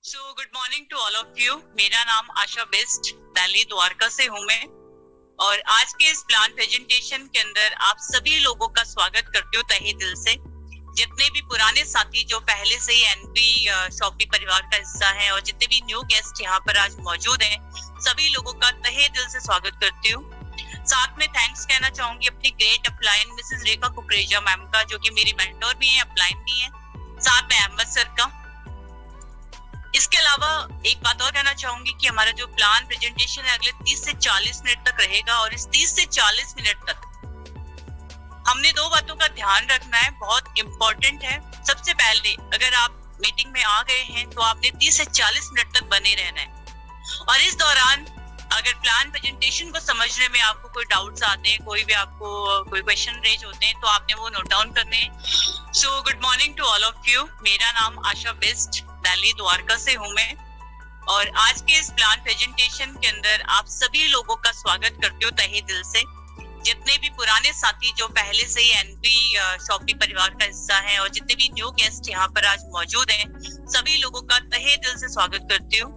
So good morning to all of you. मेरा नाम आशा best Delhi Dwarka से हूँ मैं, और आज के इस प्लान प्रेजेंटेशन के अंदर आप सभी लोगों का स्वागत करती हूँ तहे दिल से। जितने भी पुराने साथी जो पहले से ही एनबी शॉपी परिवार का हिस्सा हैं और जितने भी न्यू गेस्ट यहाँ पर आज मौजूद हैं, सभी लोगों का तहे दिल से स्वागत करती हूँ। साथ में थैंक्स कहना चाहूंगी अपनी great upline Mrs Rekha Kukreja ma'am का, जो कि मेरी मेंटोर भी है, अपलाइन भी है, साथ में अहमद सर का। इसके अलावा एक बात और कहना चाहूंगी कि हमारा जो प्लान प्रेजेंटेशन है अगले 30 से 40 मिनट तक रहेगा, और इस 30 से 40 मिनट तक हमने दो बातों का ध्यान रखना है, बहुत इंपॉर्टेंट है। सबसे पहले, अगर आप मीटिंग में आ गए हैं तो आपने 30 से 40 मिनट तक बने रहना है, और इस दौरान अगर प्लान प्रेजेंटेशन को समझने में आपको कोई डाउट्स आते हैं, कोई भी आपको कोई क्वेश्चन रेज होते हैं, तो आपने वो नोट डाउन करने हैं। So good morning to all of you. मेरा नाम आशा बेस्ट दिल्ली द्वारका से हूँ मैं, और आज के इस प्लान प्रेजेंटेशन के अंदर आप सभी लोगों का स्वागत करती हूँ तहे दिल से। जितने भी पुराने साथी जो पहले से ही एनबी शॉपी परिवार का हिस्सा हैं और जितने भी न्यू गेस्ट यहाँ पर आज मौजूद हैं, सभी लोगों का तहे दिल से स्वागत करती हूँ।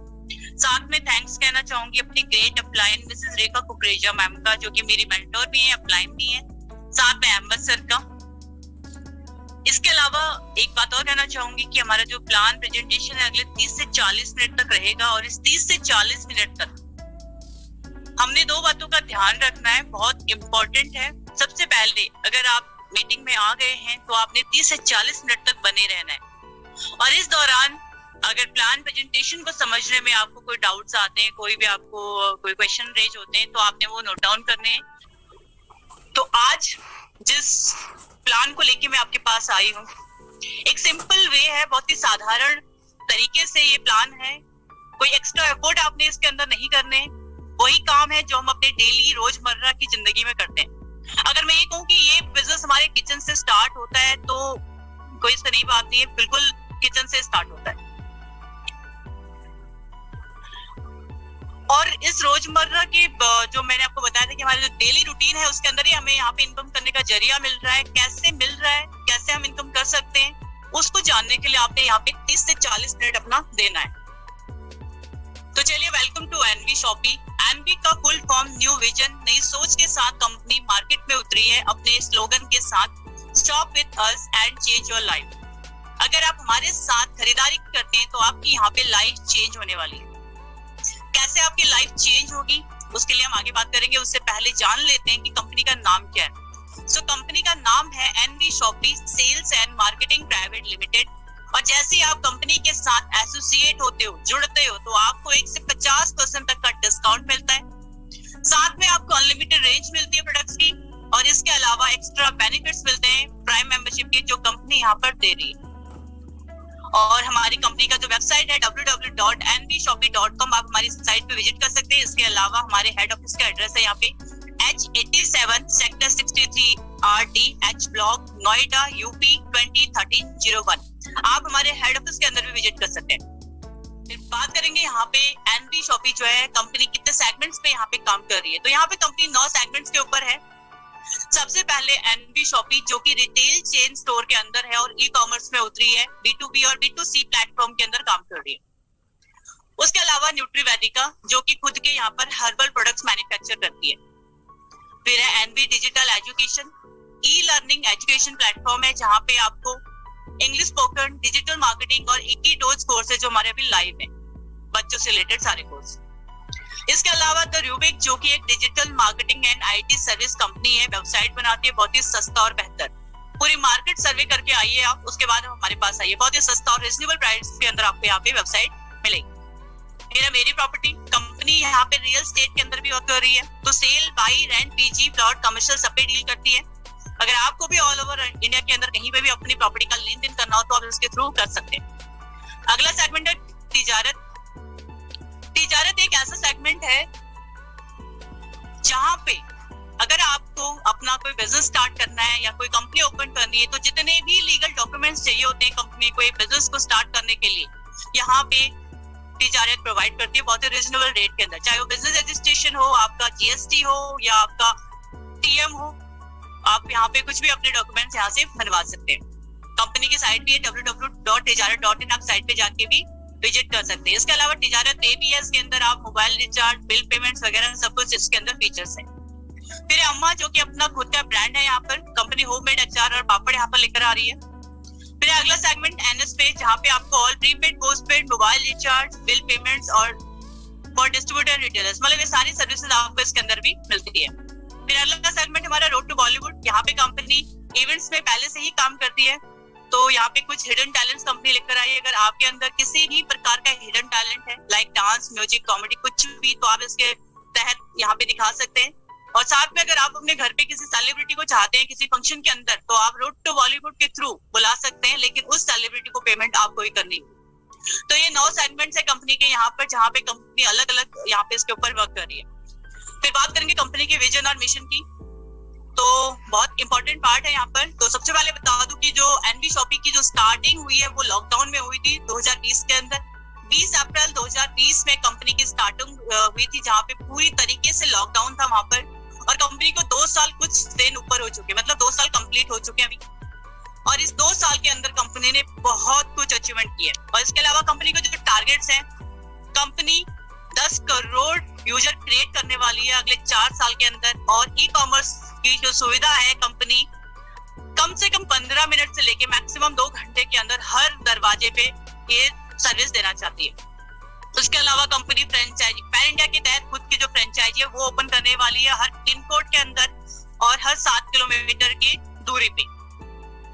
साथ में थैंक्स कहना चाहूंगी अपनी great upline Mrs Rekha Kukreja ma'am का, जो कि मेरी मेंटोर भी है, अपलाइन भी है, साथ में अहमद सर का। इसके अलावा एक बात और कहना चाहूंगी कि हमारा जो प्लान प्रेजेंटेशन है अगले 30 से 40 मिनट तक रहेगा, और इस 30 से 40 मिनट तक हमने दो बातों का ध्यान रखना है, बहुत इंपॉर्टेंट है। सबसे पहले, अगर आप मीटिंग में आ गए हैं तो आपने 30 से 40 मिनट तक बने रहना है, और इस दौरान अगर प्लान प्रेजेंटेशन को समझने में आपको कोई डाउट्स आते हैं, कोई भी आपको कोई क्वेश्चन रेज होते हैं, तो आपने वो नोट डाउन करने हैं। तो आज जिस प्लान को लेके मैं आपके पास आई हूँ, एक सिंपल वे है, बहुत ही साधारण तरीके से ये प्लान है। कोई एक्स्ट्रा एफर्ट आपने इसके अंदर नहीं करने, वही काम है जो हम अपने डेली रोजमर्रा की जिंदगी में करते हैं। अगर मैं ये कहूँ कि ये बिजनेस हमारे किचन से स्टार्ट होता है, तो कोई इससे नई बात नहीं है, बिल्कुल किचन से स्टार्ट होता है। और इस रोजमर्रा के जो मैंने आपको बताया था कि हमारा जो डेली रूटीन है, उसके अंदर ही हमें यहाँ पे इनकम करने का जरिया मिल रहा है। कैसे मिल रहा है, कैसे हम इनकम कर सकते हैं, उसको जानने के लिए आपने यहाँ पे 30 से 40 मिनट अपना देना है। तो चलिए, welcome to NB Shoppy. NB का फुल फॉर्म न्यू विजन, नई सोच के साथ कंपनी मार्केट में उतरी है अपने स्लोगन के साथ, shop with us and change your life. अगर आप हमारे साथ खरीदारी करते हैं तो आपकी यहाँ पे लाइफ चेंज होने वाली है। कैसे आपकी लाइफ चेंज होगी, उसके लिए हम आगे बात करेंगे। उससे पहले जान लेते हैं कि कंपनी का नाम क्या है। सो कंपनी का नाम है NB Shoppy sales and marketing private limited, और जैसे आप कंपनी के साथ एसोसिएट होते हो, जुड़ते हो, तो आपको 1 से 50% तक का डिस्काउंट मिलता है। साथ में आपको अनलिमिटेड रेंज मिलती है प्रोडक्ट्स की, और इसके अलावा एक्स्ट्रा बेनिफिट्स मिलते हैं प्राइम मेंबरशिप के, जो कंपनी यहाँ पर दे रही है। और हमारी कंपनी का जो वेबसाइट है www.nbshopee.com, आप हमारी साइट पे विजिट कर सकते हैं। इसके अलावा हमारे हेड ऑफिस का एड्रेस है यहाँ पे H87 sector 63 RD H block, Noida, UP 201301। आप हमारे हेड ऑफिस के अंदर भी विजिट कर सकते हैं। फिर बात करेंगे यहाँ पे एनबी शॉपी जो है कंपनी कितने सेगमेंट्स पे यहाँ पे काम कर रही है। तो यहाँ पे कंपनी 9 सेगमेंट्स के ऊपर है। सबसे पहले एनबी शॉपी, जो कि रिटेल चेन स्टोर के अंदर है और ई कॉमर्स में उतरी है, B2B और B2C प्लेटफॉर्म के अंदर काम कर रही है। उसके अलावा न्यूट्रीवेदिका, जो कि खुद के यहाँ पर हर्बल प्रोडक्ट्स मैन्युफैक्चर करती है। फिर है NB digital education, e learning education platform है, जहाँ पे आपको इंग्लिश स्पोकन, डिजिटल मार्केटिंग और इक्कीडोज कोर्स है, जो हमारे अभी लाइव है, बच्चों से रिलेटेड सारे कोर्स। इसके अलावा द रूबिक, जो कि एक digital marketing and IT service company है, वेबसाइट बनाती है, बहुत ही सस्ता और बेहतर। पूरी मार्केट सर्वे करके आइए आप, उसके बाद हमारे पास आइए। बहुत ही सस्ता और रीजनेबल प्राइस के अंदर आपको यहाँ पे वेबसाइट मिलेगी। फिर मेरी प्रॉपर्टी कंपनी यहाँ पे रियल एस्टेट के अंदर भी वर्क कर रही है, तो sale, buy, rent, PG, plot, commercial सब पे डील करती है। अगर आपको भी ऑल ओवर इंडिया के अंदर कहीं पे भी अपनी प्रॉपर्टी का लेन देन करना हो, तो आप इसके थ्रू कर सकते हैं। अगला सेगमेंट है तिजारत। तिजारत एक ऐसा सेगमेंट है जहां पे अगर आपको अपना कोई बिजनेस स्टार्ट करना है या कोई कंपनी ओपन करनी है, तो जितने भी लीगल डॉक्यूमेंट्स चाहिए होते हैं कंपनी को एक बिजनेस को स्टार्ट करने के लिए, यहाँ पे तिजारत प्रोवाइड करती है बहुत ही रीजनेबल रेट के अंदर। चाहे वो बिजनेस रजिस्ट्रेशन हो, आपका जीएसटी हो या आपका टीएम हो, आप यहाँ पे कुछ भी अपने डॉक्यूमेंट्स यहाँ से बनवा सकते हैं। कंपनी की साइट भी है www.tijarat.in, आप साइट पे जाके भी विजिट कर सकते हैं। इसके अलावा तिजारत पे भी है, इसके अंदर आप मोबाइल रिचार्ज, बिल पेमेंट्स वगैरह सब कुछ इसके अंदर फीचर्स हैं। फिर अम्मा जो कि अपना खुद का ब्रांड है, यहाँ पर कंपनी होममेड अचार और पापड़ यहाँ पर लेकर आ रही है। फिर अगला सेगमेंट एनएस पे, जहाँ पे आपको all prepaid, postpaid, mobile recharge, bill payments और फॉर डिस्ट्रीब्यूटर रिटेलर्स, मतलब ये सारी सर्विसेज आपको इसके अंदर भी मिलती है। फिर अगला सेगमेंट हमारा रोड टू बॉलीवुड, यहाँ पे कंपनी इवेंट्स में पहले से ही काम करती है, तो यहाँ पे कुछ हिडन टैलेंट्स कंपनी लेकर आई है। अगर आपके अंदर किसी भी प्रकार का हिडन टैलेंट है, लाइक डांस, म्यूजिक, कॉमेडी, कुछ भी, तो आप इसके तहत यहाँ पे दिखा सकते हैं। और साथ में अगर आप अपने घर पे किसी सेलिब्रिटी को चाहते हैं किसी फंक्शन के अंदर, तो आप रोड टू बॉलीवुड के थ्रू बुला सकते हैं, लेकिन उस सेलिब्रिटी को पेमेंट आपको ही करनी है। तो ये 9 सेगमेंट्स है कंपनी के यहाँ पर, जहाँ पे कंपनी अलग अलग यहाँ पे इसके ऊपर वर्क कर रही है। फिर बात करेंगे कंपनी के विजन और मिशन की, तो बहुत इंपॉर्टेंट पार्ट है यहाँ पर। तो सबसे पहले बता दूं कि जो एनवी शॉपिंग की जो स्टार्टिंग हुई है वो लॉकडाउन में हुई थी 2020 के अंदर। 20 अप्रैल 2020 में कंपनी की स्टार्टिंग हुई थी, जहाँ पे पूरी तरीके से लॉकडाउन था वहां पर, और कंपनी को 2 साल कुछ दिन ऊपर हो चुके, मतलब 2 साल कंप्लीट हो चुके हैं अभी। और इस 2 साल के अंदर कंपनी ने बहुत कुछ अचीवमेंट किया है। और इसके अलावा कंपनी को जो टारगेट्स हैं, कंपनी 10 करोड़ यूजर क्रिएट करने वाली है अगले 4 साल के अंदर, और ई कॉमर्स की जो सुविधा है, कंपनी कम से कम 15 मिनट से लेके मैक्सिमम 2 घंटे के अंदर हर दरवाजे पे ये सर्विस देना चाहती है। उसके अलावा कंपनी फ्रेंचाइजी पैन इंडिया के तहत खुद की जो फ्रेंचाइजी है वो ओपन करने वाली है हर पिन कोड के अंदर और हर 7 किलोमीटर की दूरी पे।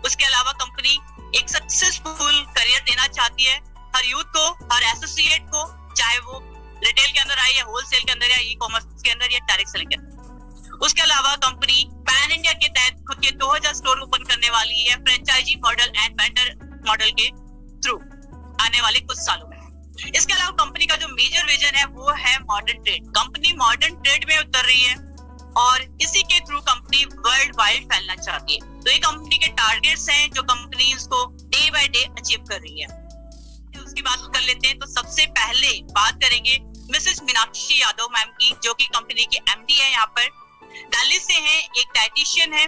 उसके अलावा कंपनी एक सक्सेसफुल करियर देना चाहती है हर यूथ को, हर एसोसिएट को, चाहे वो रिटेल के अंदर आए या होलसेल के अंदर या ई कॉमर्स के अंदर या डायरेक्ट सेलिंग के अंदर। उसके अलावा कंपनी पैन इंडिया के तहत खुद के 2000 स्टोर ओपन करने वाली है franchise model and vendor model के थ्रू आने वाले कुछ सालों में। इसके अलावा कंपनी का जो मेजर विजन है वो है modern trade. Company modern trade में उतर रही है और इसी के थ्रू कंपनी वर्ल्ड वाइड फैलना चाहती है। तो ये कंपनी के टारगेट्स हैं जो कंपनी इसको डे बाय डे अचीव कर रही है। उसकी बात कर लेते हैं। तो सबसे पहले बात करेंगे मिसेस मीनाक्षी यादव मैम की, जो कि कंपनी की एमडी है। यहाँ पर दिल्ली से हैं, एक डाइटिशियन है।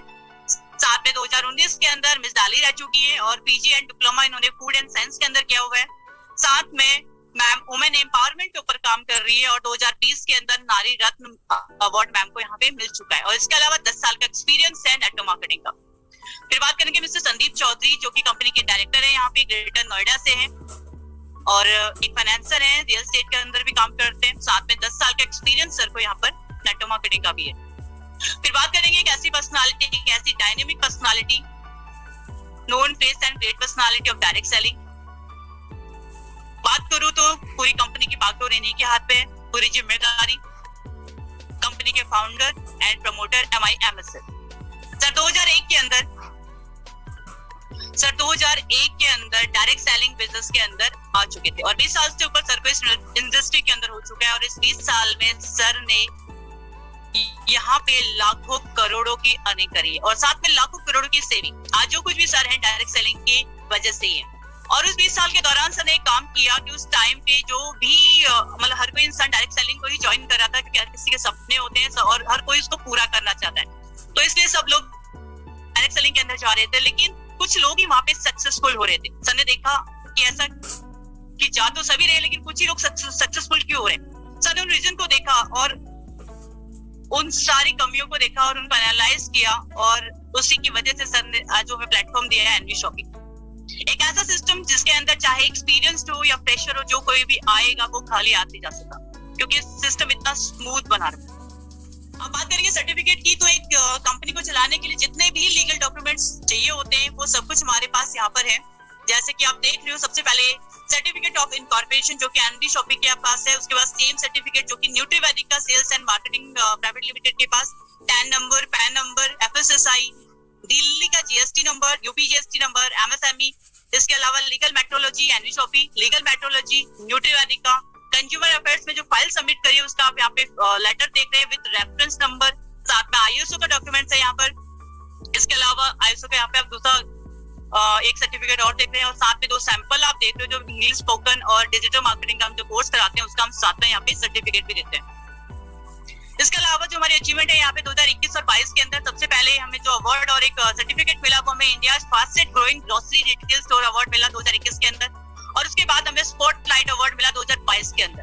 साथ में 2019 के अंदर मिस डाली रह चुकी है और पीजी एंड डिप्लोमा इन्होंने फूड एंड साइंस के अंदर किया हुआ है। साथ में मैम वुमेन एम्पावरमेंट के ऊपर काम कर रही है और 2020 के अंदर नारी रत्न अवार्ड मैम को यहाँ पे मिल चुका है। और इसके अलावा 10 साल का एक्सपीरियंस है नेटवर्क मार्केटिंग का। फिर बात करेंगे मिस्टर संदीप चौधरी, जो कि कंपनी के डायरेक्टर है, यहाँ पे ग्रेटर नोएडा से हैं और एक फाइनेंसर है, रियल एस्टेट के अंदर भी काम करते हैं। साथ में 10 साल का एक्सपीरियंस सर को यहाँ पर नेटवर्क मार्केटिंग का भी है। फिर बात करेंगे एक ऐसी पर्सनालिटी, एक ऐसी dynamic personality, known face and great personality of direct selling. बात करूं तो पूरी कंपनी की बागडोर इन्हीं के हाथ पे है, पूरी जिम्मेदारी कंपनी के founder and promoter MIMSL। Sir 2001 के अंदर डायरेक्ट सेलिंग बिजनेस के अंदर आ चुके थे और 20 साल से ऊपर सर को इस इंडस्ट्री के अंदर हो चुका है। और इस 20 साल में सर ने यहाँ पे लाखों करोड़ों की अर्निंग करी है और साथ में लाखों करोड़ों की सेविंग। आज जो कुछ भी सर है डायरेक्ट सेलिंग की वजह से ही है। और उस 20 साल के दौरान सर ने काम किया कि उस टाइम पे जो भी मतलब हर कोई इंसान डायरेक्ट सेलिंग को ही ज्वाइन कर रहा था, क्योंकि हर किसी के सपने होते हैं और हर कोई उसको पूरा करना चाहता है। तो इसलिए सब लोग डायरेक्ट सेलिंग के अंदर जा रहे थे, लेकिन कुछ लोग ही वहां पे सक्सेसफुल हो रहे थे। सर ने देखा कि ऐसा कि जा तो सभी रहे, लेकिन कुछ ही लोग सक्सेसफुल क्यों हो रहे। सर ने उन रीजन को देखा और उन सारी कमियों को देखा और उनको एनालाइज किया और उसी की वजह से सर ने आज हमें प्लेटफॉर्म दिया है एनवी शॉपिंग। एक ऐसा सिस्टम जिसके अंदर चाहे एक्सपीरियंस्ड हो या फ्रेशर हो, जो कोई भी आएगा वो खाली आते जा सका, क्योंकि सिस्टम इतना स्मूथ बना रहा है। अब बात करेंगे सर्टिफिकेट की, तो एक कंपनी को चलाने के लिए जितने भी लीगल डॉक्यूमेंट्स चाहिए होते हैं वो सब कुछ हमारे पास यहाँ पर है। जैसे कि आप देख रहे हो, सबसे पहले सर्टिफिकेट ऑफ इनकॉर्पोरेशन जो कि एनवी शॉपिंग के पास है। उसके बाद सेम सर्टिफिकेट जो कि न्यूट्रीवैदिक का sales and marketing private limited के पास, TAN number, PAN number, FSSI, Delhi का GST number, UP GST number, MSME। इसके अलावा लीगल मेट्रोलॉजी एनवी शॉपिंग, लीगल मेट्रोलॉजी न्यूट्रीवैदिक का, कंज्यूमर अफेयर्स में जो फाइल सबमिट करी है उसका आप यहाँ पे लेटर देख रहे हैं विद रेफरेंस नंबर। साथ में ISO का डॉक्यूमेंट्स है यहाँ पर। इसके अलावा ISO का यहाँ पे आप दूसरा एक सर्टिफिकेट और देख रहे हैं और साथ में 2 सैंपल आप देख रहे हो जो इंग्लिश स्पोकन और डिजिटल मार्केटिंग का हम जो कोर्स कराते हैं उसका हम साथ में यहाँ पे सर्टिफिकेट भी देते हैं। इसके अलावा जो हमारी अचीवमेंट है यहाँ पे 2021 और 22 के अंदर सबसे पहले हमें जो अवार्ड और एक सर्टिफिकेट मिला वो हमें India fastest growing grocery retail store award मिला 2021 के अंदर। और उसके बाद हमें स्पॉटलाइट अवार्ड मिला 2022 के अंदर।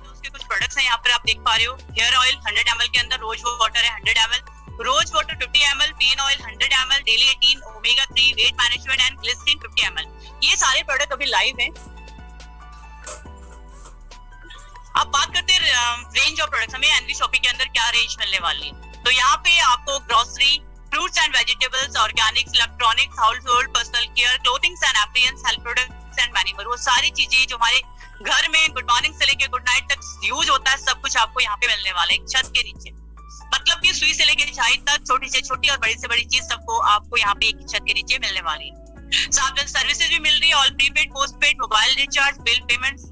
उसके कुछ प्रोडक्ट्स हैं यहाँ पर आप देख पा रहे हो। हेयर ऑयल 100 ml के अंदर, रोज वाटर है 100 ml, rose water 50 ml, pain oil 100 ml, daily 18, omega 3, weight management and glycerine 50 ml। ये सारे प्रोडक्ट अभी लाइव हैं। अब बात करते हैं रेंज ऑफ प्रोडक्ट्स, हमें एनवी शॉपी के अंदर क्या रेंज मिलने वाली है। तो यहाँ पे आपको grocery, fruits and vegetables, Organics, electronics, house hold, personal care, clothings and appliances, health products and many more, वो सारी चीजें जो हमारे घर में गुड मॉर्निंग से लेके गुड नाइट तक यूज होता है, सब कुछ आपको यहाँ पे मिलने वाला है एक छत के नीचे। मतलब कि सुई से लेके झाई तक, छोटी से छोटी और बड़ी से बड़ी चीज सबको आपको यहाँ पे एक छत के नीचे मिलने वाली है। साथ में सर्विसेज भी मिल रही है, all prepaid, postpaid, mobile recharge, bill payments.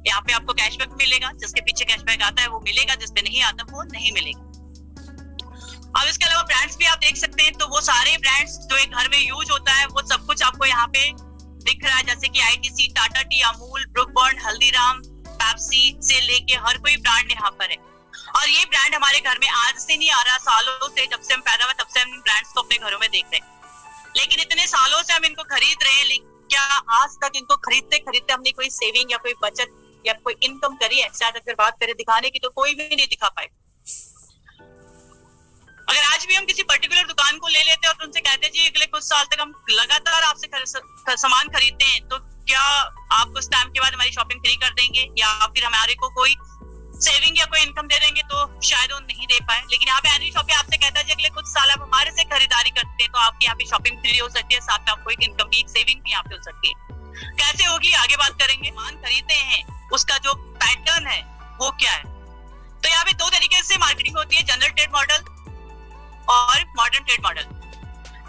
यहाँ पे आपको कैशबैक मिलेगा, जिसके पीछे कैशबैक आता है वो मिलेगा, जिसपे नहीं आता वो नहीं मिलेगा। अब इसके अलावा ब्रांड्स भी आप देख सकते हैं, तो वो सारे ब्रांड्स जो एक घर में यूज होता है वो सब कुछ आपको यहाँ पे दिख रहा है, जैसे कि ITC, Tata T, Amul, book bond, Haldiram, Pepsi से लेके हर कोई ब्रांड यहाँ पर है। और ये ब्रांड हमारे घर में आज से नहीं आ रहा, सालों से, जब से हम पैदा हुए तब से हम ब्रांड्स को अपने घरों में देख रहे हैं। लेकिन इतने सालों से हम इनको खरीद रहे हैं, लेकिन क्या आज तक इनको खरीदते खरीदते हमने कोई सेविंग या कोई बचत या कोई इनकम करी है? शायद अगर बात करें दिखाने की तो कोई भी नहीं दिखा पाए। अगर आज भी हम किसी पर्टिकुलर दुकान को ले लेते हैं और उनसे कहते हैं जी अगले कुछ साल तक हम लगातार आपसे सामान खरीदते हैं, तो क्या आप उस टाइम के बाद हमारी शॉपिंग फ्री कर देंगे या फिर हमारे को कोई सेविंग या कोई इनकम दे देंगे? तो शायद वो नहीं दे पाए। लेकिन यहाँ पे एनवी शॉपी आपसे कहता है जी अगले कुछ साल आप हमारे से खरीदारी करते हैं तो आपकी यहाँ पे शॉपिंग फ्री हो सकती है, साथ में आपको एक इनकम की सेविंग भी यहाँ पे हो सकती है। कैसे होगी आगे बात करेंगे। सामान खरीदते हैं उसका जो पैटर्न है वो क्या है। तो यहाँ पे दो तरीके से मार्केटिंग होती है, जनरल ट्रेड मॉडल और modern trade model.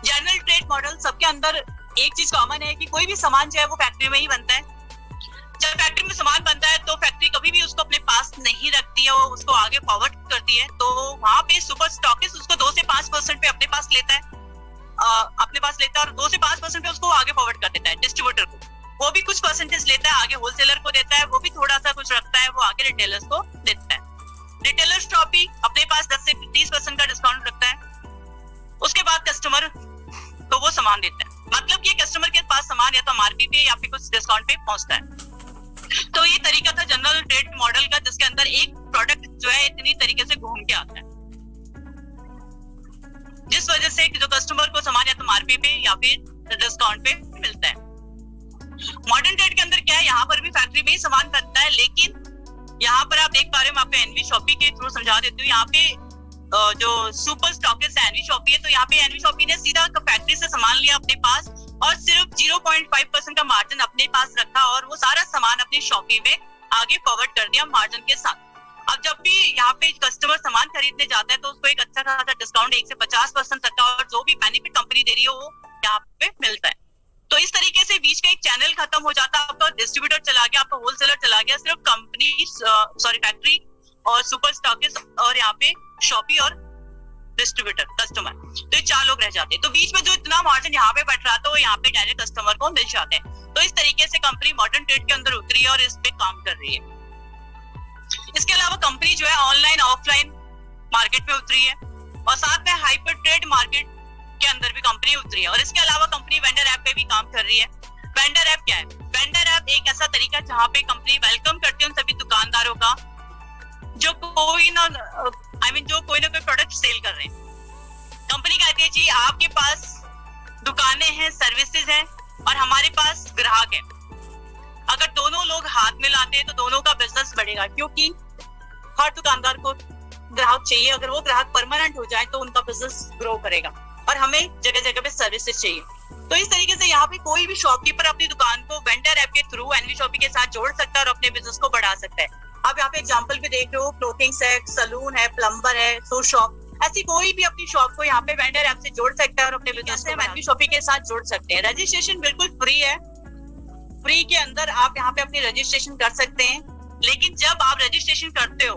General trade model सबके अंदर एक चीज कॉमन है कि कोई भी सामान जो है वो फैक्ट्री में ही बनता है। जब फैक्ट्री में सामान बनता है तो फैक्ट्री कभी भी उसको अपने पास नहीं रखती है, वो उसको आगे फॉरवर्ड करती है। तो वहां पे सुपर स्टॉकिस्ट उसको 2 से 5% पे अपने पास लेता है, और 2 से 5% पे उसको आगे फॉरवर्ड कर देता है डिस्ट्रीब्यूटर को। वो भी कुछ परसेंटेज लेता है, आगे होलसेलर को देता है, वो भी थोड़ा सा कुछ रखता है, वो आगे रिटेलर्स को देता है। रिटेलर शॉपी अपने पास 10 से 30% का डिस्काउंट रखता है, उसके बाद कस्टमर को वो सामान देता है। मतलब कि कस्टमर के पास सामान या तो एमआरपी पे या फिर कुछ डिस्काउंट पे पहुंचता है। तो ये तरीका था जनरल ट्रेड मॉडल का, जिसके अंदर एक प्रोडक्ट जो है इतनी तरीके से घूम के आता है, जिस वजह से जो कस्टमर को सामान या तो एमआरपी पे या फिर डिस्काउंट पे मिलता है। मॉडर्न ट्रेड के अंदर क्या है, यहाँ पर भी फैक्ट्री में ही सामान बनता है, लेकिन यहाँ पर आप देख पा रहे हो, मैं आपको एनवी शॉपी के थ्रू समझा देती हूँ। यहाँ पे जो सुपर स्टॉकिस्ट एनवी शॉपी है, तो यहाँ पे एनवी शॉपी ने सीधा फैक्ट्री से सामान लिया अपने पास और सिर्फ 0.5% का मार्जिन अपने पास रखा और वो सारा सामान अपनी शॉपी में आगे फॉरवर्ड कर दिया मार्जिन के साथ। अब जब भी यहाँ पे कस्टमर सामान खरीदने जाता है तो उसको एक अच्छा खासा डिस्काउंट 1 से 50% तक का और जो भी बेनिफिट कंपनी दे रही है वो यहाँ पे मिलता है। तो इस तरीके से बीच का एक चैनल खत्म हो जाता है, आपका डिस्ट्रीब्यूटर चला गया, आपका होलसेलर चला गया, सिर्फ कंपनी फैक्ट्री और सुपर स्टॉकिस्ट और यहाँ पे शॉपी और डिस्ट्रीब्यूटर कस्टमर, तो ये 4 लोग रह जाते हैं। तो बीच में जो इतना मार्जिन यहाँ पे बच रहा था वो यहाँ पे डायरेक्ट कस्टमर को मिल जाते हैं। तो इस तरीके से कंपनी मॉडर्न ट्रेड के अंदर उतरी है और इस पे काम कर रही है। इसके अलावा कंपनी जो है ऑनलाइन ऑफलाइन मार्केट में उतरी है और साथ में हाइपर ट्रेड मार्केट के अंदर भी कंपनी उतरी है। और इसके अलावा कंपनी वेंडर ऐप पे भी काम कर रही है। वेंडर ऐप क्या है? वेंडर ऐप एक ऐसा तरीका है जहाँ पे कंपनी वेलकम करती है उन सभी दुकानदारों का जो कोई ना कोई प्रोडक्ट सेल कर रहे हैं। कंपनी कहती है जी आपके पास दुकानें हैं, सर्विसेज हैं और हमारे पास ग्राहक है। अगर दोनों लोग हाथ मिलाते हैं तो दोनों का बिजनेस बढ़ेगा, क्योंकि हर दुकानदार को ग्राहक चाहिए। अगर वो ग्राहक परमानेंट हो जाए तो उनका बिजनेस ग्रो करेगा और हमें जगह जगह पे सर्विसेज चाहिए। तो इस तरीके से यहाँ पे कोई भी शॉपकीपर अपनी दुकान को वेंडर ऐप के थ्रू एनवी शॉपी के साथ जोड़ सकता है और अपने बिजनेस को बढ़ा सकता है। आप यहाँ पे एग्जांपल भी देख रहे हो, क्लोथिंग सेट, सलून है, प्लम्बर है, शू शॉप, ऐसी कोई भी अपनी शॉप को यहाँ पे वेंडर ऐप से जोड़ सकता है और अपने बिजनेस को एनवी शॉपी के साथ जोड़ सकते हैं। रजिस्ट्रेशन बिल्कुल फ्री है, फ्री के अंदर आप यहाँ पे अपनी रजिस्ट्रेशन कर सकते हैं। लेकिन जब आप रजिस्ट्रेशन करते हो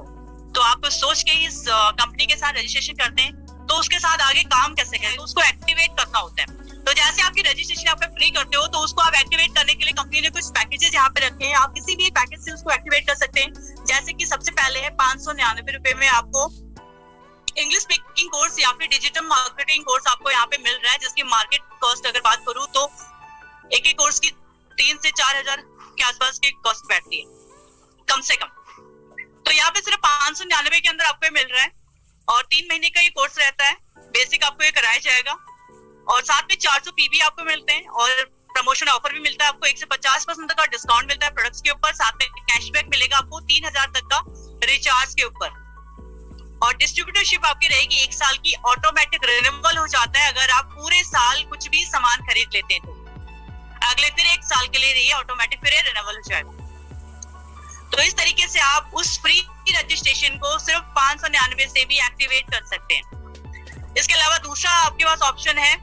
तो आप सोच के इस कंपनी के साथ रजिस्ट्रेशन करते हैं तो उसके साथ आगे काम कैसे करें, तो उसको एक्टिवेट करना होता है। तो जैसे आपकी रजिस्ट्रेशन आप फ्री करते हो तो उसको आप एक्टिवेट करने के लिए कंपनी ने कुछ पैकेजेस यहाँ पे रखे हैं। आप किसी भी पैकेज से उसको एक्टिवेट कर सकते हैं। जैसे कि सबसे पहले है 599 रुपए में आपको इंग्लिश स्पीकिंग कोर्स या फिर डिजिटल मार्केटिंग कोर्स आपको यहाँ पे मिल रहा है, जिसकी मार्केट कॉस्ट अगर बात करूँ तो एक कोर्स की 3 से 4 हजार के आसपास की कॉस्ट बैठती है कम से कम। तो यहाँ पे सिर्फ 599 के अंदर आपको मिल रहा है और 3 महीने का ये कोर्स रहता है। बेसिक आपको ये कराया जाएगा और साथ में 400 पीबी आपको मिलते हैं और प्रमोशन ऑफर भी मिलता है आपको। 1 से 50% तक का डिस्काउंट मिलता है प्रोडक्ट्स के ऊपर। साथ में कैशबैक मिलेगा आपको 3000 तक का रिचार्ज के ऊपर। और डिस्ट्रीब्यूटरशिप आपकी रहेगी 1 साल की, ऑटोमेटिक रिन्यूएबल हो जाता है अगर आप पूरे साल कुछ भी सामान खरीद लेते हैं तो अगले फिर 1 साल के लिए रही ऑटोमेटिक फिर रिन्यूएबल हो जाएगा। तो इस तरीके से आप उस फ्री रजिस्ट्रेशन को सिर्फ 599 से भी एक्टिवेट कर सकते हैं। इसके अलावा दूसरा आपके पास ऑप्शन है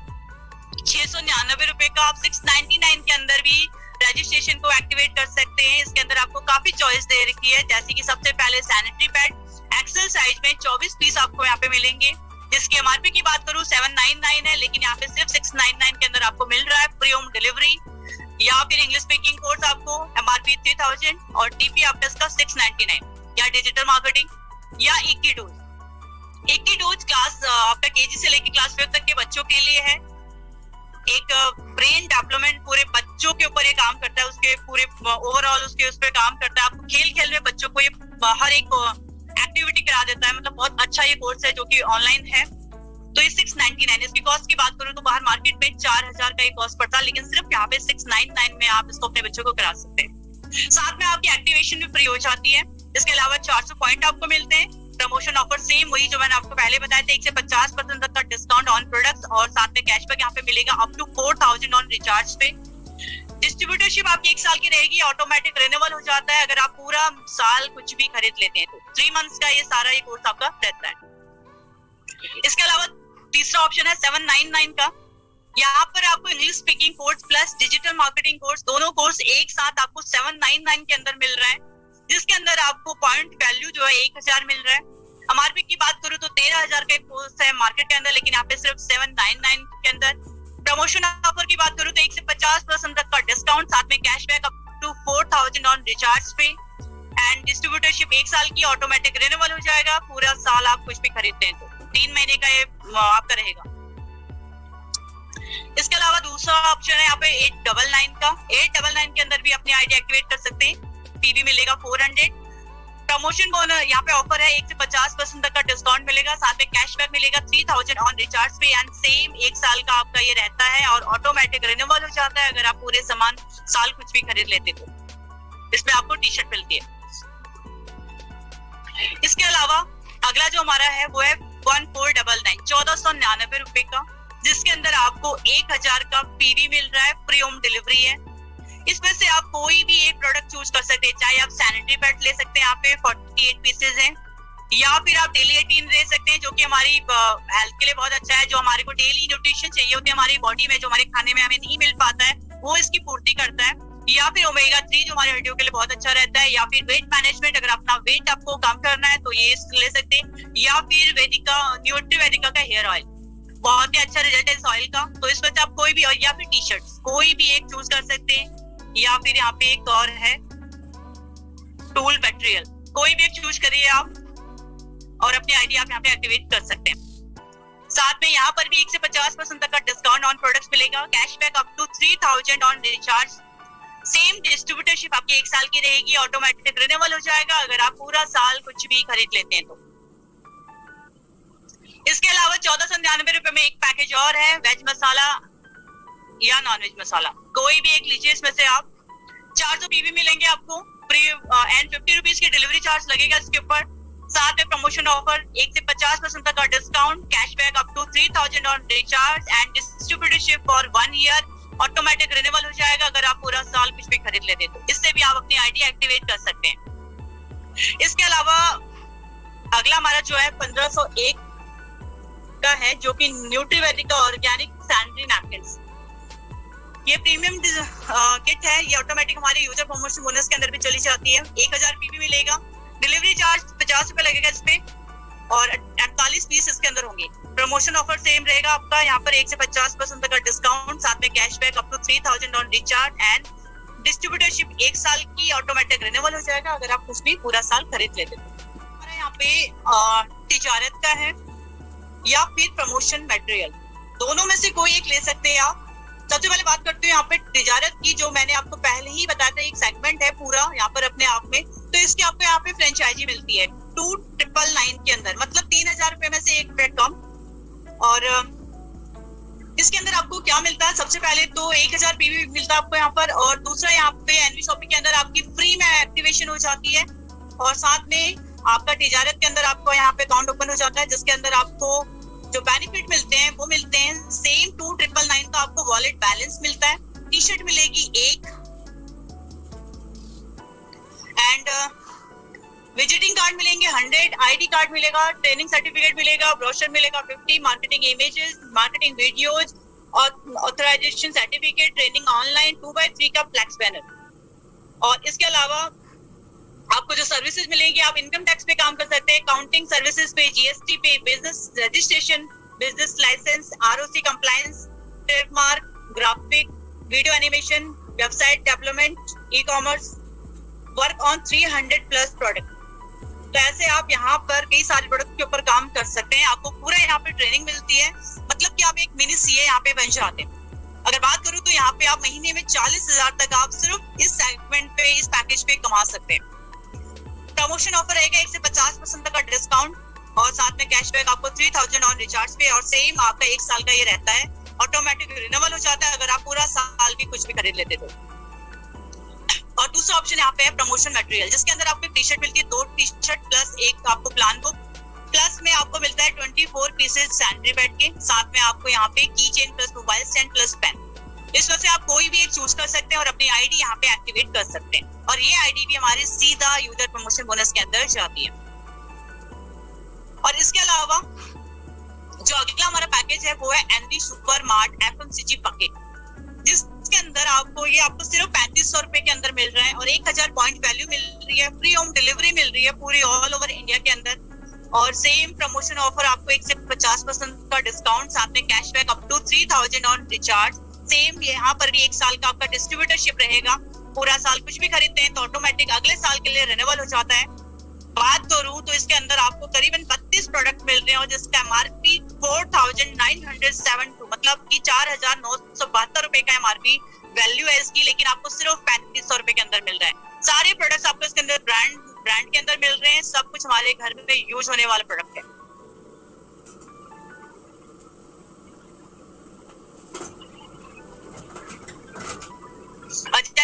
699 रुपए का। आप 699 के अंदर भी रजिस्ट्रेशन को एक्टिवेट कर सकते हैं। इसके अंदर आपको काफी चॉइस दे रखी है, जैसे कि सबसे पहले सैनिटरी पैड एक्सेल साइज में 24 पीस आपको यहाँ पे मिलेंगे, जिसकी एमआरपी की बात करूं 799 है, लेकिन यहाँ पे सिर्फ 699 के अंदर आपको मिल रहा है फ्री होम डिलीवरी। या फिर इंग्लिश स्पीकिंग कोर्स आपको एमआरपी 3000 और टीपी आपका इसका 699। या डिजिटल मार्केटिंग या इक्की डोज क्लास आपका केजी से लेकर क्लास 5 तक के बच्चों के लिए है। एक ब्रेन डेवलपमेंट पूरे बच्चों के ऊपर ये काम करता है, उसके पूरे ओवरऑल उसके उस पर काम करता है। आपको खेल में बच्चों को ये हर एक एक्टिविटी करा देता है। मतलब बहुत अच्छा ये कोर्स है जो कि ऑनलाइन है। तो ये 699, इसकी कॉस्ट की बात करूं तो बाहर मार्केट में 4000 का ये कॉस्ट पड़ता है, लेकिन सिर्फ यहाँ पे 699 में आप इसको अपने बच्चों को करा सकते हैं। साथ में आपकी एक्टिवेशन भी फ्री हो जाती है। इसके अलावा 400 पॉइंट आपको मिलते हैं। प्रमोशन ऑफर सेम वही जो मैंने आपको पहले बताया था, 1 से 50% तक का डिस्काउंट ऑन प्रोडक्ट्स और साथ में कैशबैक यहाँ पे मिलेगा अप टू 4000 ऑन रिचार्ज पे। डिस्ट्रीब्यूटरशिप आपकी 1 साल की रहेगी, ऑटोमेटिक रिन्यूएबल हो जाता है अगर आप पूरा साल कुछ भी खरीद लेते हैं तो। 3 मंथ्स का ये सारा ये कोर्स आपका रहता है। इसके अलावा तीसरा ऑप्शन है 799 का। यहाँ पर आपको English speaking course plus digital marketing course, दोनों कोर्स एक साथ आपको 799 के अंदर मिल रहा है, जिसके अंदर आपको पॉइंट वैल्यू जो है 1000 मिल रहा है। एमआरपी की बात करूं तो 13000 का कोर्स है मार्केट के अंदर, लेकिन यहाँ पे सिर्फ 799 के अंदर। प्रमोशन ऑफर की बात करूं तो 1 से 50% तक का डिस्काउंट, साथ में cashback up to 4000 on recharge पे। एंड डिस्ट्रीब्यूटरशिप 1 साल की, ऑटोमेटिक रिन्यूएबल हो जाएगा पूरा साल आप कुछ भी खरीदते हैं तो। 3 महीने का ये आपका रहेगा। इसके अलावा दूसरा ऑप्शन है यहाँ पे 899 का। 899 के अंदर भी अपनी आईडी एक्टिवेट कर सकते हैं, पीबी मिलेगा 400। प्रमोशन बोनस यहाँ पे ऑफर है 1 से 50% तक का डिस्काउंट मिलेगा, साथ में कैशबैक मिलेगा 3000 ऑन रिचार्ज पे। एंड सेम 1 साल का आपका ये रहता है और ऑटोमेटिक रिन्यूअल हो जाता है अगर आप पूरे साल कुछ भी खरीद लेते तो। इसमें आपको टी शर्ट मिलती है। इसके अलावा अगला जो हमारा है वो है 1499, 1499 रुपए का, जिसके अंदर आपको 1000 का पीवी मिल रहा है, फ्री होम डिलीवरी है। इसमें से आप कोई भी एक प्रोडक्ट चूज कर सकते हैं, चाहे आप सैनिटरी पैड ले सकते हैं, यहाँ पे 48 पीसेज हैं, या फिर आप डेली 18 ले सकते हैं जो कि हमारी हेल्थ के लिए बहुत अच्छा है। जो हमारे को डेली न्यूट्रिशन चाहिए होती है हमारी बॉडी में, जो हमारे खाने में हमें नहीं मिल पाता है, वो इसकी पूर्ति करता है। या फिर ओमेगा 3 जो हमारे हड्डियों के लिए बहुत अच्छा रहता है। या फिर वेट मैनेजमेंट, अगर अपना वेट आपको कम करना है तो ये ले सकते हैं। या फिर वेदिका न्यूट्रीवेदिका का हेयर ऑयल, बहुत ही अच्छा रिजल्ट है इस ऑयल का। तो इस वजह से आप कोई भी, या फिर टी शर्ट कोई भी एक चूज कर सकते हैं। या फिर यहाँ पे एक और है टूल मटेरियल, कोई भी एक चूज करिए आप और अपनी आईडी आप यहाँ पे एक्टिवेट कर सकते हैं। साथ में यहाँ पर भी 1 से 50% तक का डिस्काउंट ऑन प्रोडक्ट्स मिलेगा, cashback up to 3000 on recharge. Same distributorship आपकी 1 साल की रहेगी, ऑटोमेटिक रिन्यूअल हो जाएगा अगर आप पूरा साल कुछ भी खरीद लेते हैं तो। इसके अलावा 1499 रुपए में एक पैकेज और है, वेज मसाला या नॉन वेज मसाला, कोई भी एक लीजिए। इसमें से आप 400 पीवी मिलेंगे आपको फ्री एंड 50 रुपीज की डिलीवरी चार्ज लगेगा इसके ऊपर। साथ में प्रमोशन ऑफर 1 से 50% तक का discount, cashback up to 3000 on recharge and distributorship for 1 year, automatic renewal हो जाएगा अगर आप पूरा साल कुछ भी खरीद लेते तो। इससे भी आप अपनी आईडी एक्टिवेट कर सकते हैं। इसके अलावा अगला हमारा जो है 1501 का है, जो कि न्यूट्रीवेदिका ऑर्गेनिक सैनिटरी नैपकिन्स। ये प्रीमियम किट है, ये ऑटोमेटिक हमारे यूजर प्रमोशन बोनस के अंदर भी चली जाती है। 1000 पीवी मिलेगा, डिलीवरी चार्ज 50 रुपए लगेगा इस पे और 48 पीस इसके अंदर होंगे। प्रमोशन ऑफर सेम रहेगा आपका, यहाँ पर 1 से 50% तक का डिस्काउंट, साथ में cashback up to 3000 on recharge and distributorship 1 साल की, ऑटोमेटिक रिन्यूअल हो जाएगा अगर आप कुछ भी पूरा साल खरीद लेते हैं। हमारा यहाँ पे तिजारत का है या फिर प्रमोशन मटेरियल, दोनों में से कोई एक ले सकते हैं आप। सबसे पहले बात करते हैं यहाँ पे तिजारत की, जो मैंने आपको पहले ही बताया था, एक सेगमेंट है पूरा यहाँ पर अपने आप में। तो इसके आपको यहाँ पे फ्रेंचाइजी मिलती है 2999 के अंदर, मतलब 3000 रुपए में से एक रुपए कम। और इसके अंदर आपको क्या मिलता है, सबसे पहले तो 1000 पीवी मिलता है आपको यहाँ पर, और दूसरा यहाँ पे एनवी शॉपिंग के अंदर आपकी फ्री में एक्टिवेशन हो जाती है, और साथ में आपका तिजारत के अंदर आपको यहाँ पे अकाउंट ओपन हो जाता है, जिसके अंदर आपको जो बेनिफिट मिलते हैं वो मिलते हैं सेम 2999 का आपको वॉलेट बैलेंस मिलता है, टी शर्ट मिलेगी एक, एंड विजिटिंग कार्ड मिलेंगे 100, आईडी कार्ड मिलेगा, ट्रेनिंग सर्टिफिकेट मिलेगा, ब्रोशर मिलेगा 50, मार्केटिंग इमेजेस, मार्केटिंग वीडियोज और authorisation certificate, training online 2x3 का फ्लैक्स बैनर। और इसके अलावा आपको जो सर्विसेज मिलेंगी, आप इनकम टैक्स पे काम कर सकते हैं, काउंटिंग सर्विसेज पे, जीएसटी पे, business registration, business licence, ROC compliance, trademark, graphic, video animation, website development, e commerce, work on 300 plus product. तो ऐसे आप यहाँ पर कई सारे प्रोडक्ट के ऊपर काम कर सकते हैं, आपको पूरा यहाँ पे ट्रेनिंग मिलती है, मतलब कि आप एक मिनी सीए यहाँ पे बन जाते हैं। अगर बात करूँ तो यहाँ पे आप महीने में 40,000 तक आप सिर्फ इस सेगमेंट पे, इस पैकेज पे कमा सकते हैं। प्रमोशन ऑफर रहेगा 1 से 50% तक का डिस्काउंट, और साथ में कैशबैक आपको 3000 ऑन रिचार्ज पे, और सेम आपका 1 साल का ये रहता है, ऑटोमेटिक रिन्यूअल हो जाता है अगर आप पूरा साल भी कुछ भी खरीद लेते तो। और दूसरा ऑप्शन यहाँ पे है प्रमोशन मटेरियल, जिसके अंदर आपको टी शर्ट मिलती है, 2 टी शर्ट प्लस एक आपको प्लान बुक, प्लस में आपको मिलता है 24 पीसेज सैनिटरी पैड के, साथ में आपको यहाँ पे key chain plus mobile stand plus pen. इसमें से आप कोई भी एक चूज कर सकते हैं और अपनी आईडी यहाँ पे एक्टिवेट कर सकते हैं, और ये आईडी भी हमारे सीधा यूजर प्रमोशन बोनस के अंदर जाती है। और इसके अलावा जो अगला हमारा पैकेज है वो है NV super mart FMCG package, जिसके अंदर आपको सिर्फ 3500 रुपए के अंदर मिल रहा है, और 1000 पॉइंट वैल्यू मिल रही है, फ्री होम डिलीवरी मिल रही है पूरी ऑल ओवर इंडिया के अंदर, और सेम प्रमोशन ऑफर आपको 1 से 50% का डिस्काउंट, साथ में cashback up to 3000 on recharge. Same यहाँ पर भी 1 साल का आपका डिस्ट्रीब्यूटरशिप रहेगा, पूरा साल कुछ भी खरीदते हैं तो ऑटोमेटिक अगले साल के लिए रिन्यूअल हो जाता है। बात करूं तो इसके अंदर आपको करीबन 32 प्रोडक्ट मिल रहे हैं, और जिसका एमआरपी 4972, मतलब कि 4972 रुपए का एमआरपी वैल्यू है इसकी, लेकिन आपको सिर्फ 3500 रुपए के अंदर मिल रहा है। सारे प्रोडक्ट्स आपको इसके अंदर ब्रांड के अंदर मिल रहे हैं, सब कुछ हमारे घर में यूज होने वाले प्रोडक्ट है।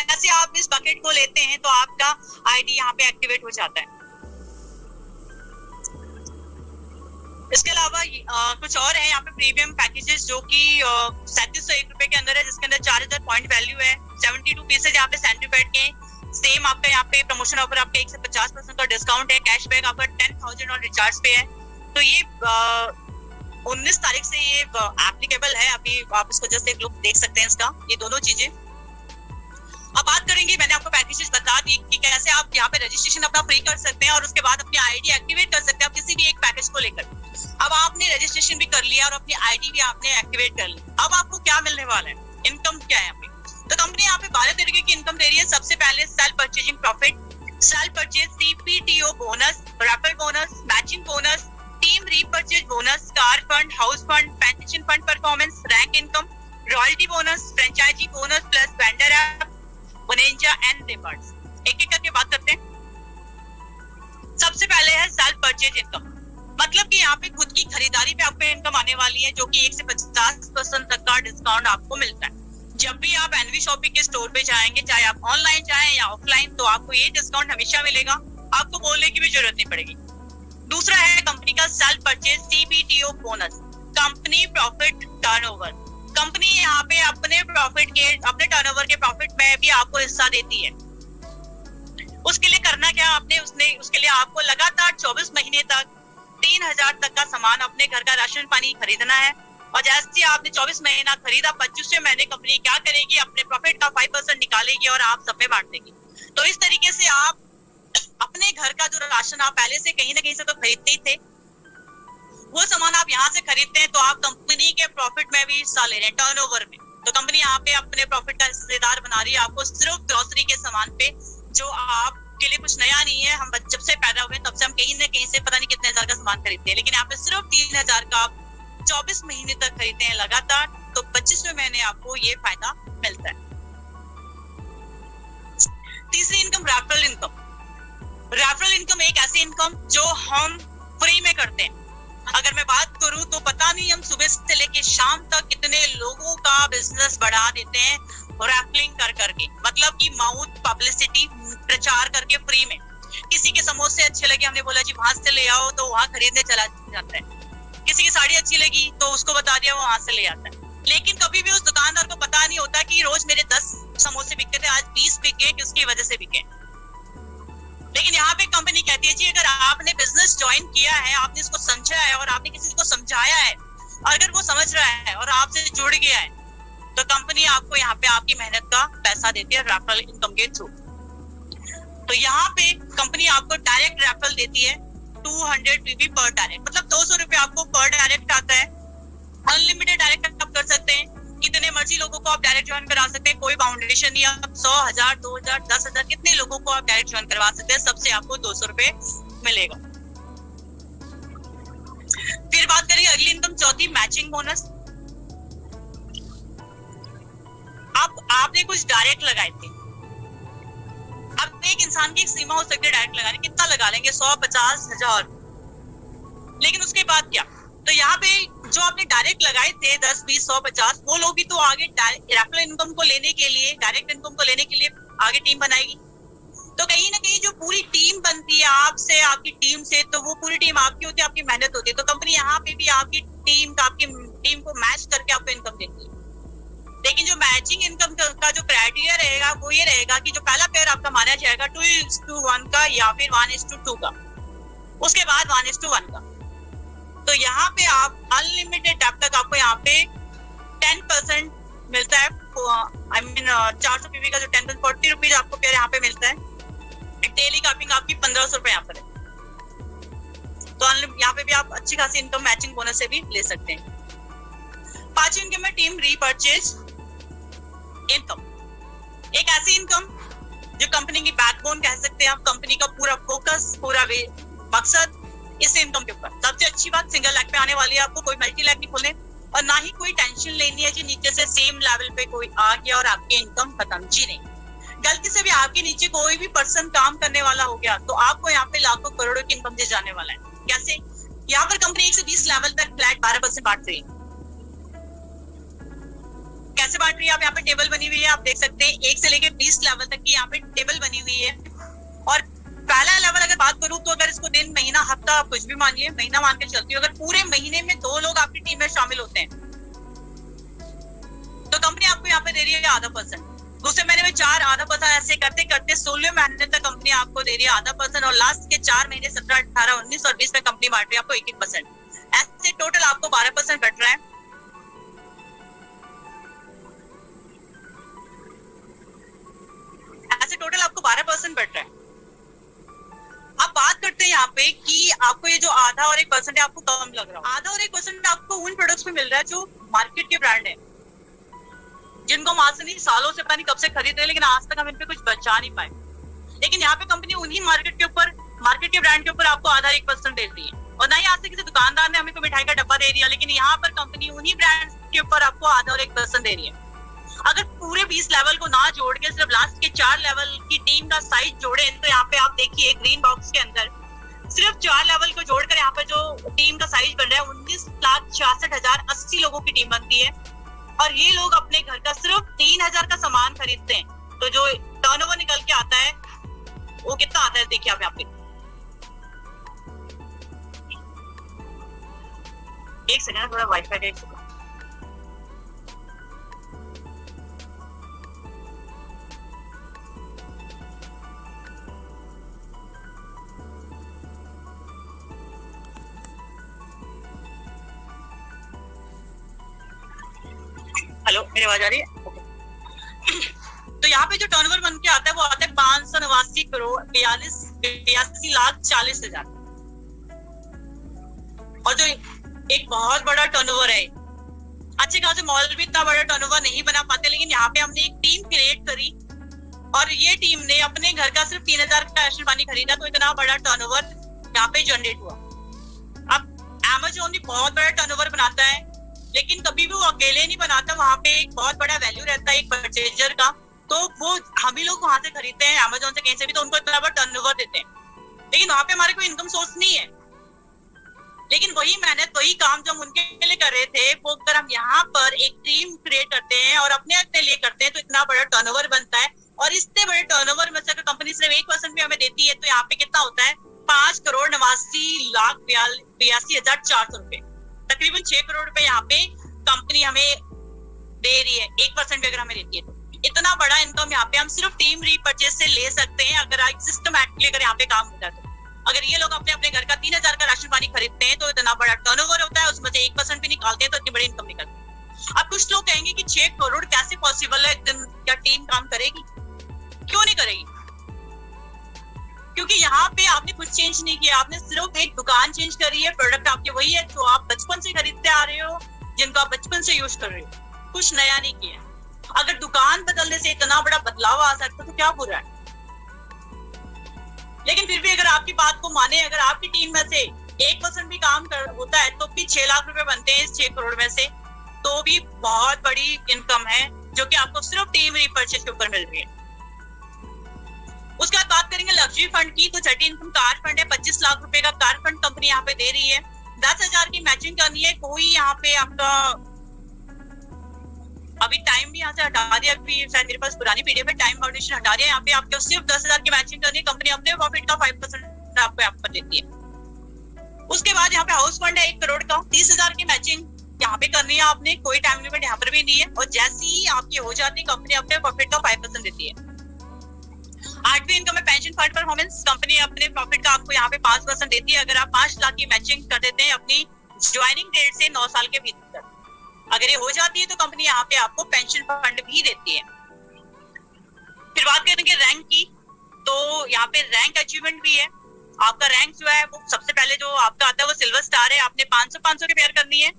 जैसे आप इस बकेट को लेते हैं तो आपका आईडी यहाँ पे एक्टिवेट हो जाता है। इसके अलावा कुछ और है यहाँ पे प्रीमियम पैकेजेस, जो कि 3701 रुपए के अंदर है, जिसके अंदर 4000 पॉइंट वैल्यू है, 72 पीसेज यहाँ पे सैनिटरी पैड के, सेम आपका यहाँ पे प्रमोशन ऑफर आपका 1 से 50% का डिस्काउंट है, कैशबैक आपका 10,000 और रिचार्ज पे है। तो ये 19 तारीख से ये एप्लीकेबल है, अभी आप इसको जस्ट एक लुक देख सकते हैं इसका, ये दोनों चीजें। अब बात करेंगे, मैंने आपको पैकेजेस बता दी कि कैसे आप यहाँ पे रजिस्ट्रेशन अपना फ्री कर सकते हैं, और उसके बाद अपनी आईडी एक्टिवेट कर सकते हैं आप किसी भी एक पैकेज को लेकर। अब आपने रजिस्ट्रेशन भी कर लिया और अपनी आईडी भी आपने एक्टिवेट कर ली, अब आपको क्या मिलने वाला है, इनकम क्या है यहाँ पे। तो कंपनी यहाँ पे 12 तरीके की इनकम दे रही है। सबसे पहले self purchasing profit, self purchase CPTO bonus, referral bonus, matching bonus, team repurchase bonus, car fund, house fund, pension fund performance, rank income, royalty bonus, franchisee bonus plus vendor app, bonanza and rewards. एक एक करके बात करते हैं। सबसे पहले है self purchase income, मतलब कि यहाँ पे खुद की खरीदारी पे आपको इनकम आने वाली है, जो कि 1 से 50% तक का डिस्काउंट आपको मिलता है। जब भी आप एनवी शॉपिंग के स्टोर पे जाएंगे, चाहे आप ऑनलाइन जाएं या ऑफलाइन, तो आपको ये डिस्काउंट हमेशा मिलेगा, आपको बोलने की भी जरूरत नहीं पड़ेगी। दूसरा है कंपनी का self purchase CPTO bonus, company profit turnover. Company यहाँ पे अपने प्रॉफिट के, अपने टर्नओवर के प्रॉफिट में भी आपको हिस्सा देती है। उसके लिए करना क्या आपने, उसके लिए आपको लगातार 24 महीने तक 3000 तक का सामान, अपने घर का राशन पानी खरीदना है, और जैसे आपने 24 महीना खरीदा, 25वें महीने कंपनी क्या करेगी, अपने प्रॉफिट का 5% निकालेगी और आप सब में बांट देगी। तो इस तरीके से आप अपने घर का जो राशन आप पहले से कहीं ना कहीं से तो खरीदते ही थे, वो सामान आप यहाँ से खरीदते हैं, तो आप कंपनी के प्रॉफिट में भी हिस्सा ले रहे हैं, टर्नओवर में। तो कंपनी यहाँ पे अपने प्रॉफिट का हिस्सेदार बना रही है आपको, सिर्फ ग्रोसरी के सामान पे, जो आपके लिए कुछ नया नहीं है। हम जब से पैदा हुए तब से हम कहीं ना कहीं से पता नहीं कितने हजार का सामान खरीदते हैं, लेकिन यहाँ पे सिर्फ 3000 का आप 24 महीने तक खरीदते हैं लगातार, तो 25वें महीने आपको ये फायदा मिलता है। तीसरी income referral income. Referral income एक ऐसी इनकम जो हम फ्री में करते हैं। अगर मैं बात करूं तो पता नहीं हम सुबह से लेके शाम तक कितने लोगों का बिजनेस बढ़ा देते हैं रेफलिंग कर करके, मतलब कि माउथ पब्लिसिटी, प्रचार करके फ्री में। किसी के समोसे अच्छे लगे, हमने बोला जी वहां से ले आओ, तो वहां खरीदने चला जाता है। किसी की साड़ी अच्छी लगी तो उसको बता दिया, वो वहां से ले आता है। लेकिन कभी भी उस दुकानदार को पता नहीं होता कि रोज मेरे 10 समोसे बिकते थे, आज 20 बिके, किसकी वजह से बिके। लेकिन यहाँ पे कंपनी कहती है जी अगर आपने बिजनेस ज्वाइन किया है, आपने इसको समझा है और आपने किसी को समझाया है, अगर वो समझ रहा है और आपसे जुड़ गया है, तो कंपनी आपको यहाँ पे आपकी मेहनत का पैसा देती है रेफरल इनकम के थ्रू। तो यहाँ पे कंपनी आपको डायरेक्ट रेफरल देती है 200 पीवी पर डायरेक्ट, मतलब 200 रुपए आपको पर डायरेक्ट आता है। अनलिमिटेड डायरेक्ट आप कर सकते हैं, कितने मर्जी लोगों को आप डायरेक्ट ज्वाइन करा सकते हैं, कोई बाउंडेशन नहीं। आप 100, 1000, 2000, 10,000 कितने लोगों को आप डायरेक्ट ज्वाइन करवा सकते हैं, सबसे आपको 200 रुपए मिलेगा। फिर बात करिए अगली इनकम, चौथी मैचिंग बोनस। अब आपने कुछ डायरेक्ट लगाए थे, अब एक इंसान की एक सीमा हो सकती है डायरेक्ट लगाने, कितना लगा लेंगे, 100, 50, 1000। लेकिन उसके बाद क्या, तो यहाँ पे जो आपने डायरेक्ट लगाए थे 10, 20, 100, 50, वो लोग भी तो आगे रेफरल इनकम को लेने के लिए, डायरेक्ट इनकम को लेने के लिए आगे टीम बनाएगी। तो कहीं ना कहीं जो पूरी टीम बनती है आपसे, आपकी टीम से, तो वो पूरी टीम आपकी होती है, आपकी मेहनत होती है। तो कंपनी यहाँ पे भी आपकी टीम को मैच करके आपको इनकम देती है। लेकिन जो मैचिंग इनकम का जो क्राइटेरिया रहेगा वो ये रहेगा कि जो पहला पेयर आपका माना जाएगा 2:1 का या फिर 1:2 का, उसके बाद 1:1 का। तो यहाँ पे आप अनलिमिटेड टैप तक आपको यहाँ पे 10% मिलता है। I mean 400 पीवी का जो 10%, 40 रुपीज आपको पेयर यहाँ पे मिलता है। डेली कापिंग आपकी 1500 रुपए यहाँ पर है। तो यहाँ पे भी आप अच्छी खासी इनकम मैचिंग बोनस से भी ले सकते हैं। पांचवी इनकम में टीम रीपर्चेज इनकम। एक ऐसी इनकम जो कंपनी की बैकबोन कह सकते हैं आप, कंपनी का पूरा फोकस, पूरा मकसद इस इनकम के ऊपर। सबसे अच्छी बात, सिंगल लैग पे आने वाली है, आपको कोई मल्टी लैग नहीं खोलने और ना ही कोई टेंशन लेनी है कि नीचे से सेम लेवल पे कोई आ गया और आपकी इनकम खत्म। जी नहीं, गलती से भी आपके नीचे कोई भी पर्सन काम करने वाला हो गया तो आपको यहाँ पे लाखों करोड़ों की इनकम दे जाने वाला है। कैसे, यहाँ पर कंपनी 1 से 20 लेवल तक फ्लैट 12% बांट रही है। कैसे बांट रही है, आप यहाँ पे टेबल बनी हुई है, आप देख सकते हैं 1 से लेके 20 लेवल तक की यहाँ पे टेबल बनी हुई है। और पहला लेवल अगर बात करूं तो अगर इसको दिन, महीना, हफ्ता, आप कुछ भी मानिए, महीना मान के चलती हूँ, अगर पूरे महीने में 2 लोग आपकी टीम में शामिल होते हैं तो कंपनी आपको यहाँ पे दे रही है %.5। दूसरे महीने में 4 %.5, ऐसे करते करते 16 महीने तक कंपनी आपको दे रही है %.5 और लास्ट के 4 महीने 17, 18, 19 और 20 में कंपनी बांट रही है आपको 1-1%। ऐसे टोटल आपको 12% बट रहा है। ऐसे टोटल आपको 12% बट रहा है। अब बात करते हैं यहाँ पे कि आपको ये जो आधा और 1% है आपको कम लग रहा है। आधा और 1% आपको उन प्रोडक्ट्स में मिल रहा है जो मार्केट के ब्रांड है, जिनको हम आज से नहीं, सालों से पता नहीं कब से खरीद रहे हैं, लेकिन आज तक हम इन पे कुछ बचा नहीं पाए। लेकिन यहाँ पे कंपनी उन्हीं मार्केट के ब्रांड के ऊपर आपको आधा 1% दे रही है। और ना ही आज से किसी दुकानदार ने हमें कोई मिठाई का डब्बा दे दिया, लेकिन यहाँ पर कंपनी उन्हीं ब्रांड के ऊपर आपको आधा और 1% दे रही है। अगर पूरे 20 लेवल को ना जोड़ के सिर्फ लास्ट के 4 लेवल की टीम का साइज जोड़े तो यहाँ पे आप देखिए ग्रीन बॉक्स के अंदर सिर्फ 4 लेवल को जोड़कर यहाँ पे जो टीम का साइज बन रहा है 19,66,080 लोगों की टीम बनती है। और ये लोग अपने घर का सिर्फ 3,000 का सामान खरीदते हैं, तो जो टर्नओवर निकल के आता है वो कितना आता है देखिए आप यहाँ पे। एक सेकंड, थोड़ा वाईफाई का एक सेकंड। हेलो, मेरी आवाज आ रही है? तो यहाँ पे जो टर्नओवर बन के आता है वो आता है 589 करोड़ 82,40,000। और जो एक बहुत बड़ा टर्नओवर है, अच्छे खासे मॉल भी इतना बड़ा टर्नओवर नहीं बना पाते, लेकिन यहाँ पे हमने एक टीम क्रिएट करी और ये टीम ने अपने घर का सिर्फ 3,000 का राशन पानी खरीदा, तो इतना बड़ा टर्नओवर यहाँ पे जनरेट हुआ। अब Amazon भी बहुत बड़ा टर्नओवर बनाता है, लेकिन कभी भी वो अकेले नहीं बनाता, वहां पे एक बहुत बड़ा वैल्यू रहता है एक परचेजर का, तो वो हम ही लोग वहां से खरीदते हैं Amazon से कहीं से भी, तो उनको इतना बड़ा टर्नओवर देते हैं, लेकिन वहां पे हमारे कोई इनकम सोर्स नहीं है। लेकिन वही मेहनत, वही काम जो हम उनके लिए कर रहे थे, वो अगर हम यहाँ पर एक टीम क्रिएट करते हैं और अपने अपने लिए करते हैं तो इतना बड़ा टर्नओवर बनता है। और इतने बड़े टर्नओवर में से अगर कंपनी सिर्फ 1% भी हमें देती है तो यहाँ पे कितना होता है, 5,89,82,400 रुपए, तकरीबन 6 करोड़ रुपए यहाँ पे कंपनी हमें दे रही है, 1% भी अगर हमें देती है तो इतना बड़ा इनकम यहाँ पे हम सिर्फ टीम रीपरचेज से ले सकते हैं अगर सिस्टमैटिकली अगर यहाँ पे काम होता है तो। अगर ये लोग अपने अपने घर का 3,000 का राशन पानी खरीदते हैं तो इतना बड़ा टर्नओवर होता है, उसमें से 1% भी निकालते हैं तो इतनी बड़ी इनकम निकलती है। अब कुछ लोग कहेंगे कि 6 करोड़ कैसे पॉसिबल है, क्या टीम काम करेगी? क्यों नहीं करेगी? क्योंकि यहाँ पे आपने कुछ चेंज नहीं किया, आपने सिर्फ एक दुकान चेंज करी है, प्रोडक्ट आपके वही है जो आप बचपन से खरीदते आ रहे हो, जिनको आप बचपन से यूज कर रहे हो, कुछ नया नहीं किया। अगर दुकान बदलने से इतना बड़ा बदलाव आ सकता तो क्या बुरा है? लेकिन फिर भी अगर आपकी बात को माने, अगर आपकी टीम में से 1% भी काम होता है तो भी 6 लाख रुपए बनते हैं इस 6 करोड़ में से, तो भी बहुत बड़ी इनकम है जो कि आपको सिर्फ टीम रीपरचेज के ऊपर मिल रही है। उसके बाद बात करेंगे लग्जरी फंड की, तो छठी इनकम कार फंड है, 25 लाख रुपए का कार फंड कंपनी यहाँ पे दे रही है। 10,000 की मैचिंग करनी है, कोई यहाँ पे आपका अभी टाइम भी यहाँ से हटा दिया, अभी शायद मेरे पास पुरानी पीडीएफ है, टाइम फाउंडेशन हटा दिया, यहाँ पे आपको सिर्फ 10,000 की मैचिंग करनी है, कंपनी अपने प्रॉफिट का 5% आपको यहाँ पर देती है। उसके बाद यहाँ पे हाउस फंड है 1 करोड़ का, 30,000 की मैचिंग यहाँ पे करनी है आपने, कोई टाइम लिमिट यहाँ पर भी नहीं है, और जैसे ही आपकी हो जाती है कंपनी अपने प्रॉफिट का 5% देती है। 8वीं इनकम है पेंशन फंड परफॉर्मेंस, कंपनी अपने प्रॉफिट का आपको यहाँ पे 5% देती है अगर आप 5 लाख की मैचिंग कर देते हैं अपनी ज्वाइनिंग डेट से 9 साल के भीतर। अगर ये हो जाती है तो कंपनी यहाँ पे आपको पेंशन फंड भी देती है। फिर बात करेंगे रैंक की, तो यहाँ पे रैंक अचीवमेंट भी है। आपका रैंक जो है वो सबसे पहले जो आपका आता है वो सिल्वर स्टार है, आपने 500 के पेयर करनी है।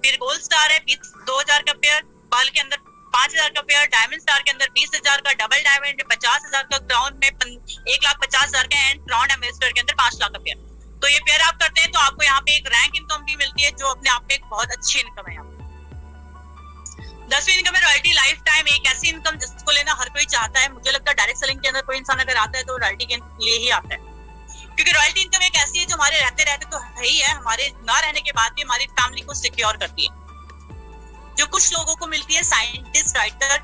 फिर गोल्ड स्टार है 2,000 का पेयर, पर्ल के अंदर 5,000 का पेयर, डायमंड स्टार के अंदर 20,000 का, डबल डायमंड 50,000 का, क्राउन में 1,50,000 का, एंड क्राउन एम्बेसडर के अंदर 5 लाख का पेयर। तो ये पेयर आप करते हैं तो आपको यहाँ पे एक रैंक इनकम भी मिलती है जो अपने आप में एक बहुत अच्छी इनकम है। 10वीं इनकम है रॉयल्टी लाइफ टाइम, एक ऐसी इनकम जिसको लेना हर कोई चाहता है। मुझे लगता है डायरेक्ट सेलिंग के अंदर कोई इंसान अगर आता है तो रॉयल्टी के लिए ही आता है, क्योंकि रॉयल्टी इनकम एक ऐसी है जो हमारे रहते रहते तो है ही है, हमारे ना रहने के बाद भी हमारी फैमिली को सिक्योर करती है, जो कुछ लोगों को मिलती है साइंटिस्ट, राइटर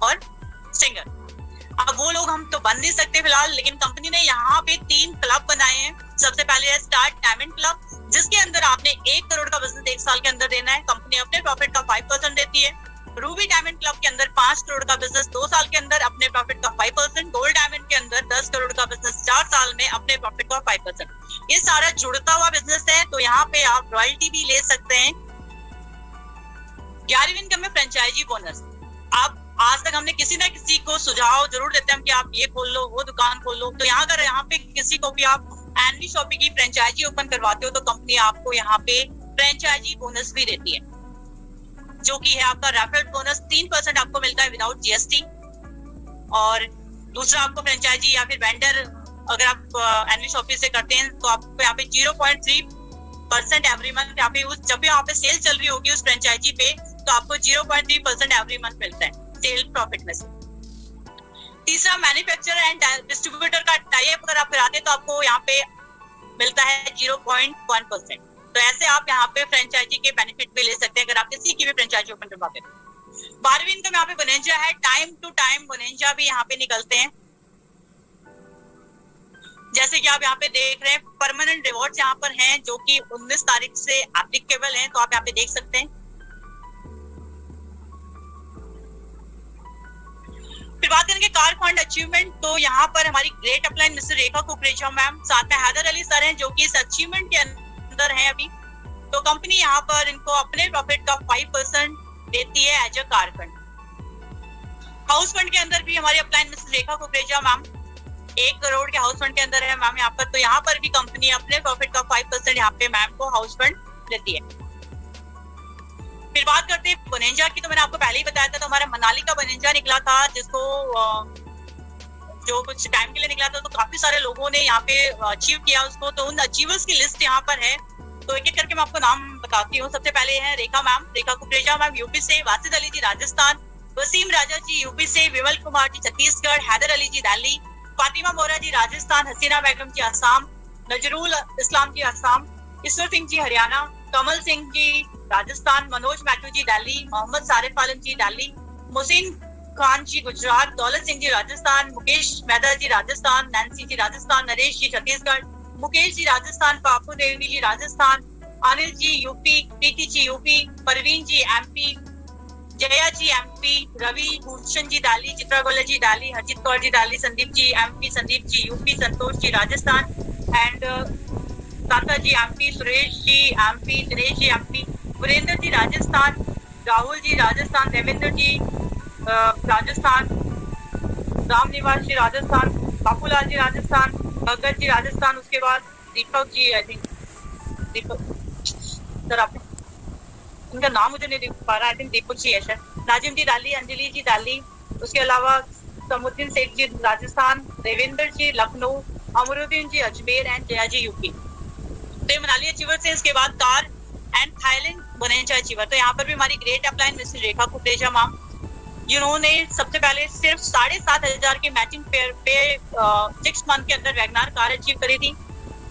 और सिंगर। अब वो लोग हम तो बन नहीं सकते फिलहाल, लेकिन कंपनी ने यहाँ पे 3 क्लब बनाए हैं। सबसे पहले है स्टार्ट डायमंड क्लब, जिसके अंदर आपने 1 करोड़ का बिजनेस 1 साल के अंदर देना है, कंपनी अपने प्रॉफिट का 5% देती है। रूबी डायमंड क्लब के अंदर 5 करोड़ का बिजनेस 2 साल के अंदर, अपने प्रॉफिट का 5%। गोल्ड डायमंड के अंदर 10 करोड़ का बिजनेस 4 साल में, अपने प्रॉफिट का 5%। ये सारा जुड़ता हुआ बिजनेस है, तो यहाँ पे आप रॉयल्टी भी ले सकते हैं। 11वीं इनकम में फ्रेंचाइजी बोनस। आप आज तक हमने किसी ना किसी को सुझाव जरूर देते हैं कि आप ये खोल लो, वो दुकान खोल लो, तो यहाँ अगर यहाँ पे किसी को भी आप एनवी शॉपिंग की फ्रेंचाइजी ओपन करवाते हो तो कंपनी आपको यहाँ पे फ्रेंचाइजी बोनस भी देती है, जो कि है आपका रेफरल बोनस। 3% आपको मिलता है विदाउट जीएसटी। और दूसरा आपको फ्रेंचाइजी या फिर वेंडर अगर आप एनवी शॉपिंग से करते हैं तो आपको यहाँ पे 0.3% एवरी मंथ, यहाँ पे जब भी यहाँ पे सेल चल रही होगी उस फ्रेंचाइजी पे तो आपको 0.3% एवरी मंथ मिलता है सेल प्रॉफिट में से। तीसरा मैन्युफैक्चरर एंड डिस्ट्रीब्यूटर का टाई अप अगर आप कराते हैं तो आपको यहाँ पे मिलता है 0.1%। तो ऐसे आप यहाँ पे फ्रेंचाइजी के बेनिफिट भी ले सकते हैं अगर आप किसी की भी फ्रेंचाइजी ओपन करवाते हैं। 12वीं इनकम यहाँ पे बोनेंजा है, टाइम टू टाइम बोनेंजा भी यहाँ पे निकलते हैं, जैसे कि आप यहाँ पे देख रहे हैं। परमानेंट रिवॉर्ड्स यहाँ पर हैं जो कि 19 तारीख से एप्लीकेबल हैं, तो आप यहाँ पे देख सकते हैं। फिर बात करेंगे कार फंड अचीवमेंट, तो यहाँ पर हमारी great upline mister Rekha Kukreja ma'am, साथ में हैदर अली सर हैं जो कि इस अचीवमेंट के अंदर हैं अभी। तो कंपनी यहाँ पर इनको अपने प्रॉफिट का 5% देती है as a car fund. House fund के अंदर भी हमारी upline mister Rekha Kukreja ma'am 1 crore के हाउस फंड के अंदर है मैम यहाँ पर, तो यहाँ पर भी कंपनी अपने प्रॉफिट का 5% यहाँ पे मैम को हाउस फंड देती है। फिर बात करते हैं बोनेंजा की, तो मैंने आपको पहले ही बताया था, तो हमारा मनाली का बोनेंजा निकला था जिसको जो कुछ टाइम के लिए निकला था, तो काफी सारे लोगों ने यहाँ पे अचीव किया उसको, तो उन अचीवर्स की लिस्ट यहाँ पर है। तो एक एक करके मैं आपको नाम बताती हूँ। सबसे पहले है रेखा मैम, रेखा कुकरेजा मैम यूपी से, वासिद अली जी राजस्थान, वसीम राजा जी यूपी से, विमल कुमार जी छत्तीसगढ़, हैदर अली जी दिल्ली, फातिमा मोरा जी राजस्थान, हसीना बेगम जी आसाम, नजरुल इस्लाम जी Assam, Ishwar Singh ji Haryana, Kamal Singh ji Rajasthan, Manoj Matthew ji Delhi, Mohammad सारिफ Alam ji Delhi, Mohsin Khan ji Gujarat, Daulat Singh ji Rajasthan, Mukesh Mehta ji Rajasthan, Nancy ji Rajasthan, Naresh ji Chhattisgarh, Mukesh ji Rajasthan, Papu Devi ji Rajasthan, Anil ji UP, Preeti ji UP, Parveen ji MP, Jaya ji MP, Ravi Bhushan ji Delhi, Chitra Goyal ji Delhi, Harjeet Kaur ji Delhi, Sandeep ji MP, Sandeep ji UP, Santosh ji Rajasthan and Tata ji MP, Suresh ji MP, Dinesh ji MP, Virendra ji Rajasthan, Rahul ji Rajasthan, Devendra ji Rajasthan, Ram Niwas ji Rajasthan, Bapulal जी राजस्थान, भगत जी राजस्थान, उसके बाद Deepak ji, I think Deepak sir, आपने उनका नाम मुझे नहीं दिख पा रहा, आई थिंक दीपक जी है शायद, नाजिम जी दिल्ली, अंजलि जी दिल्ली, उसके अलावा समुद्दीन शेख जी राजस्थान, देवेंद्र जी लखनऊ, अमरुद्दीन जी अजमेर एंड जया जी यूपी। तो ये मनाली अचीवर्स है। इसके बाद कार एंड थाईलैंड बनेचा अचीवर, तो यहाँ पर भी हमारी great upline Mrs Rekha Kukreja ma'am, जिन्होंने सबसे पहले सिर्फ 7,500 की मैचिंग पेयर पे 6 मंथ के अंदर वैगनार कार अचीव करी थी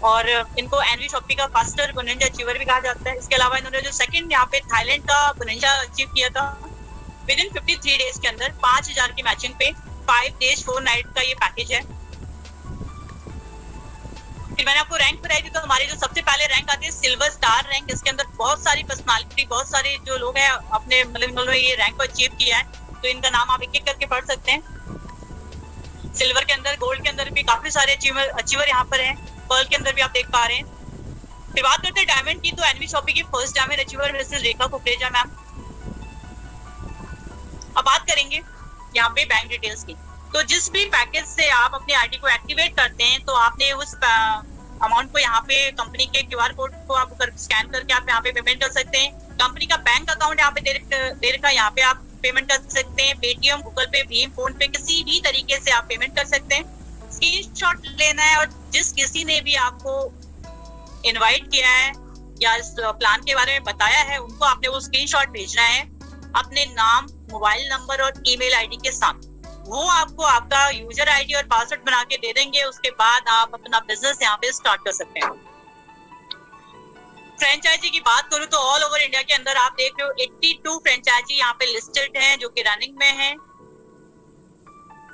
और इनको एनवी शॉपी का फास्टर बुनेंजा अचीवर भी कहा जाता है। इसके अलावा इन्होंने जो सेकंड यहाँ पे थाईलैंड का बुनेंजा अचीव किया था विद इन 53 डेज के अंदर 5,000 की मैचिंग पे 5 days 4 night का ये पैकेज है। फिर मैंने आपको रैंक बताई थी, तो हमारे जो सबसे पहले रैंक आती है सिल्वर स्टार रैंक। इसके अंदर बहुत सारी पर्सनालिटी, बहुत सारे जो लोग हैं अपने मतलब ये रैंक को अचीव किया है, तो इनका नाम आप एक एक करके पढ़ सकते हैं। सिल्वर के अंदर, गोल्ड के अंदर भी काफी सारे अचीवर यहाँ पर हैं, पर्ल के अंदर भी आप देख पा रहे हैं। फिर बात करते हैं डायमंड की, तो एनवी शॉपी की first diamond achiever Mrs Rekha Kukreja ma'am. अब बात करेंगे यहाँ पे बैंक डिटेल्स की। तो जिस भी पैकेज से आप अपने आईडी को एक्टिवेट करते हैं, तो आपने उस अमाउंट को यहाँ पे कंपनी के क्यूआर कोड को आप स्कैन करके आप यहाँ पे पेमेंट कर सकते हैं। कंपनी का बैंक अकाउंट यहाँ पे दे रखा है, यहाँ पे आप पेमेंट कर सकते हैं। पेटीएम, गूगल पे, भीम, फोन पे, किसी भी तरीके से आप पेमेंट कर सकते हैं। स्क्रीनशॉट लेना है और जिस किसी ने भी आपको इनवाइट किया है या इस प्लान के बारे में बताया है, उनको आपने वो स्क्रीनशॉट भेजना है अपने नाम, मोबाइल नंबर और ईमेल आईडी के साथ। वो आपको आपका यूजर आईडी और पासवर्ड बना के दे देंगे। उसके बाद आप अपना बिजनेस यहाँ पे स्टार्ट कर सकते हैं। फ्रेंचाइजी की बात करूं तो ऑल ओवर इंडिया के अंदर आप देख रहे हो 82 फ्रेंचाइजी यहाँ पे लिस्टेड हैं, जो कि रनिंग में हैं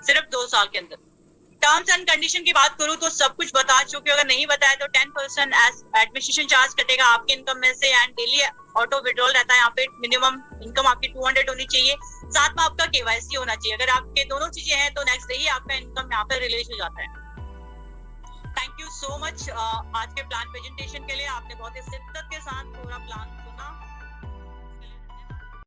सिर्फ 2 साल के अंदर। टर्म्स एंड कंडीशन की बात करूं तो सब कुछ बता चुके, अगर नहीं बताया तो 10% एडमिनिस्ट्रेशन चार्ज कटेगा आपके इनकम में से एंड डेली ऑटो विड्रॉल रहता है। यहाँ पे मिनिमम इनकम आपकी 200 होनी चाहिए, साथ में आपका केवाईसी होना चाहिए। अगर आपके दोनों चीजें हैं तो नेक्स्ट डे ही आपका इनकम यहाँ पे रिलीज हो जाता है। थैंक यू सो मच आज के प्लान प्रेजेंटेशन के लिए। आपने बहुत ही शिद्दत के साथ पूरा प्लान